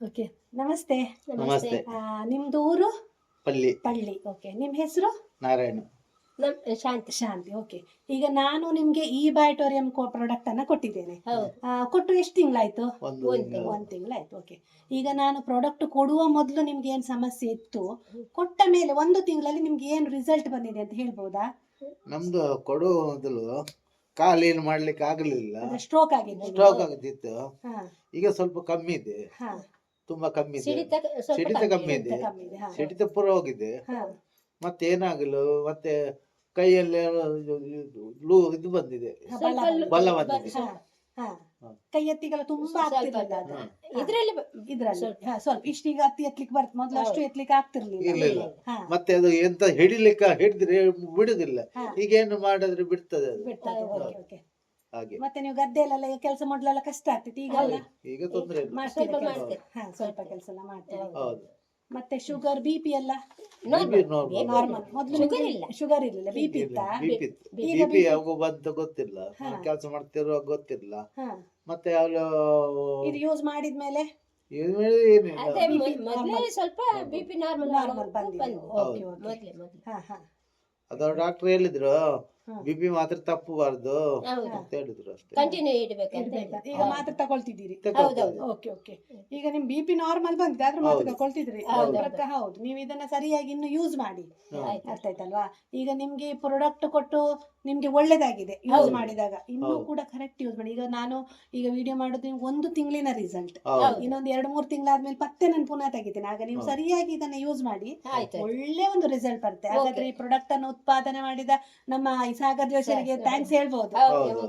Okay, ನಮಸ್ತೆ. ನಮಸ್ತೆ. ನಿಮ್ದು ಊರು? ಪಲ್ಲಿ. ಪಳ್ಳಿ. ಓಕೆ, ನಿಮ್ಮ ಹೆಸರು? ನಾರಾಯಣ. ಶಾಂತಿ. ಶಾಂತಿ. ಓಕೆ, ಈಗ ನಾನು ನಿಮ್ಗೆ ಈ ಬಯೋಟೋರಿಯಂ ಪ್ರಾಡಕ್ಟ್ ಅನ್ನ ಕೊಟ್ಟಿದ್ದೇನೆ. ಕೊಟ್ಟು ಎಷ್ಟು ತಿಂಗಳಾಯ್ತು? ಒಂದು ತಿಂಗಳಾಯ್ತು. ಓಕೆ, ಈಗ ನಾನು ಪ್ರಾಡಕ್ಟ್ ಕೊಡುವ ಮೊದಲು ನಿಮ್ಗೆ ಏನ್ ಸಮಸ್ಯೆ ಇತ್ತು, ಕೊಟ್ಟ ಮೇಲೆ ಒಂದು ತಿಂಗಳಲ್ಲಿ ನಿಮ್ಗೆ ಏನು ರಿಸಲ್ಟ್ ಬಂದಿದೆ ಅಂತ ಹೇಳ್ಬೋದಾ? ನಮ್ದು ಕೊಡುವ ಮೊದಲು ಕಾಲೇನು ಮಾಡ್ಲಿಕ್ಕೆ ಆಗಲಿಲ್ಲ, ಸ್ಟ್ರೋಕ್ ಆಗಿತ್ತು. ಈಗ ಸ್ವಲ್ಪ ಕಮ್ಮಿ ಇದೆ, ತುಂಬಾ ಕಮ್ಮಿ ಇದೆ. ಸಿಡಿತ ಕಮ್ಮಿ ಇದೆ, ಸಿಡಿತ ಪೂರ ಹೋಗಿದೆ. ಮತ್ತೆ ಏನಾಗಲು, ಮತ್ತೆ ಕೈಯಲ್ಲಿ ಇದು ಬಂದಿದೆ, ಬಲ ಬಂದಿದೆ. ಕೈ ಎತ್ತಿಗೆಲ್ಲ ತುಂಬಾ ಆಗ್ತಿರ್ಲಿಲ್ಲ. ಇದ್ರಲ್ಲಿ ಸ್ವಲ್ಪ ಇಷ್ಟೀಗ ಎತ್ತಲಿಕ್ಕೆ ಬರ್ತದೆ, ಮೊದಲು ಅಷ್ಟು ಎತ್ತಲಿಕ್ಕೆ ಆಗ್ತಿರ್ಲಿಲ್ಲ. ಮತ್ತೆ ಅದು ಎಂತ ಹಿಡಿದ್ರೆ ಬಿಡುದಿಲ್ಲ. ಈಗ ಏನು ಮಾಡಿದ್ರೆ ಬಿಡ್ತದೆ ಅದು. ಹಾಗೆ ಮತ್ತೆ ನೀವು ಗದ್ದೆಯಲ್ಲೆಲ್ಲ ಕೆಲಸ ಮಾಡ್ಲೆಲ್ಲ ಕಷ್ಟ ಆಗ್ತೈತಿ. ಈಗ ತೊಂದ್ರೆ ಸ್ವಲ್ಪ ಕೆಲಸ ಎಲ್ಲ ಮಾಡ್ತೀವಿ. ಹೌದು. ಮತ್ತೆ ಶುಗರ್ ಬಿಪಿ ಎಲ್ಲ ನಾರ್ಮಲ್? ಮೊದಲು ಶುಗರ್ ಇರ್ಲಿಲ್ಲ, ಬಿಪಿ ಇತ್ತಾ? ಬಿಪಿ ಯಾವಾಗ ಬಂತ ಗೊತ್ತಿಲ್ಲ, ಕೆಲಸ ಮಾಡ್ತಿರುವಾಗ ಗೊತ್ತಿಲ್ಲ. ಮತ್ತೆ ಇದು ಯೂಸ್ ಮಾಡಿದ್ಮೇಲೆ ಸ್ವಲ್ಪ ಬಿಪಿ ನಾರ್ಮಲ್ ಅದು ಡಾಕ್ಟರ್ ಹೇಳಿದ್ರು, ಬಿಪಿ ಮಾತ್ರ ತಪ್ಪಬಾರ್ದು ಅಂತ ಹೇಳಿದ್ರು ಅಷ್ಟೇ. ಕಂಟಿನ್ಯೂ ಇಡಬೇಕಂತ. ಈಗ ಮಾತ್ರ ತಗೊಳ್ತಿದ್ದೀರಿ? Okay okay. ಈಗ ನಿಮ್ ಬಿಪಿ ನಾರ್ಮಲ್ ಬಂದಿದೆ, ಆದ್ರೂ ಮಾತ್ರ ತಗೊಳ್ತಿದ್ರಿ? ಹೌದು. ನೀವು ಇದನ್ನ ಸರಿಯಾಗಿ ಇನ್ನು ಯೂಸ್ ಮಾಡಿ, ಅರ್ಥ ಆಯ್ತಲ್ವಾ? ಈಗ ನಿಮ್ಗೆ ಪ್ರಾಡಕ್ಟ್ ಕೊಟ್ಟು ನಿಮ್ಗೆ ಒಳ್ಳೇದಾಗಿದೆ ಯೂಸ್ ಮಾಡಿದಾಗ, ಇನ್ನೂ ಕೂಡ ಕರೆಕ್ಟ್ ಯೂಸ್ ಮಾಡಿ. ಈಗ ನಾನು ವಿಡಿಯೋ ಮಾಡೋದು ನಿಮ್ಗೆ 1 ತಿಂಗಳಿನ ರಿಸಲ್ಟ್, ಇನ್ನೊಂದು 2-3 ತಿಂಗಳಾದ್ಮೇಲೆ ಮತ್ತೆ ನಾನು ಪುನಃ ತೆಗಿತೇನೆ. ಆಗ ನೀವು ಸರಿಯಾಗಿ ಇದನ್ನ ಯೂಸ್ ಮಾಡಿ, ಒಳ್ಳೆ ಒಂದು ರಿಸಲ್ಟ್ ಬರುತ್ತೆ. ಹಾಗಾದ್ರೆ ಈ ಪ್ರಾಡಕ್ಟ್ ಅನ್ನು ಉತ್ಪಾದನೆ ಮಾಡಿದ ನಮ್ಮ ಸಾಗರ್ ಜೋಶಿಯವರಿಗೆ ಥ್ಯಾಂಕ್ಸ್ ಹೇಳ್ಬಹುದು.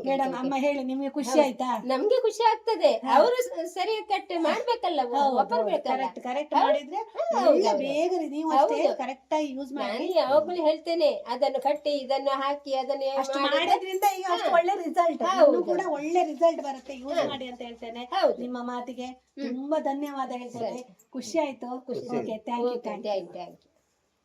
ಮೇಡಮ್, ಅಮ್ಮ ಹೇಳಿ, ನಿಮ್ಗೆ ಖುಷಿ ಆಯ್ತಾ? ನಮ್ಗೆ ಖುಷಿ ಆಗ್ತದೆ. ಅವರು ಸರಿಯಾಗಿ ಕಟ್ ಮಾಡ್ಬೇಕಲ್ಲ, ಕರೆಕ್ಟ್ ಮಾಡಿದ್ರೆ ಬೇಗ ನೀವು ಅಷ್ಟೇ ಕರೆಕ್ಟ್ ಆಗಿ ಯೂಸ್ ಮಾಡಿ. ಯಾವಾಗ್ಲೂ ಹೇಳ್ತೇನೆ, ಅದನ್ನು ಕಟ್ಟಿ ಇದನ್ನು ಹಾಕಿ ಅದನ್ನು ಅಷ್ಟು ಮಾಡೋದ್ರಿಂದ ಈಗ ಅಷ್ಟು ಒಳ್ಳೆ ರಿಸಲ್ಟ್, ಕೂಡ ಒಳ್ಳೆ ರಿಸಲ್ಟ್ ಬರುತ್ತೆ. ಯೂಸ್ ಮಾಡಿ ಅಂತ ಹೇಳ್ತೇನೆ. ನಿಮ್ಮ ಮಾತಿಗೆ ತುಂಬಾ ಧನ್ಯವಾದ ಹೇಳ್ತೇನೆ. ಖುಷಿ ಆಯ್ತು. Okay, thank you.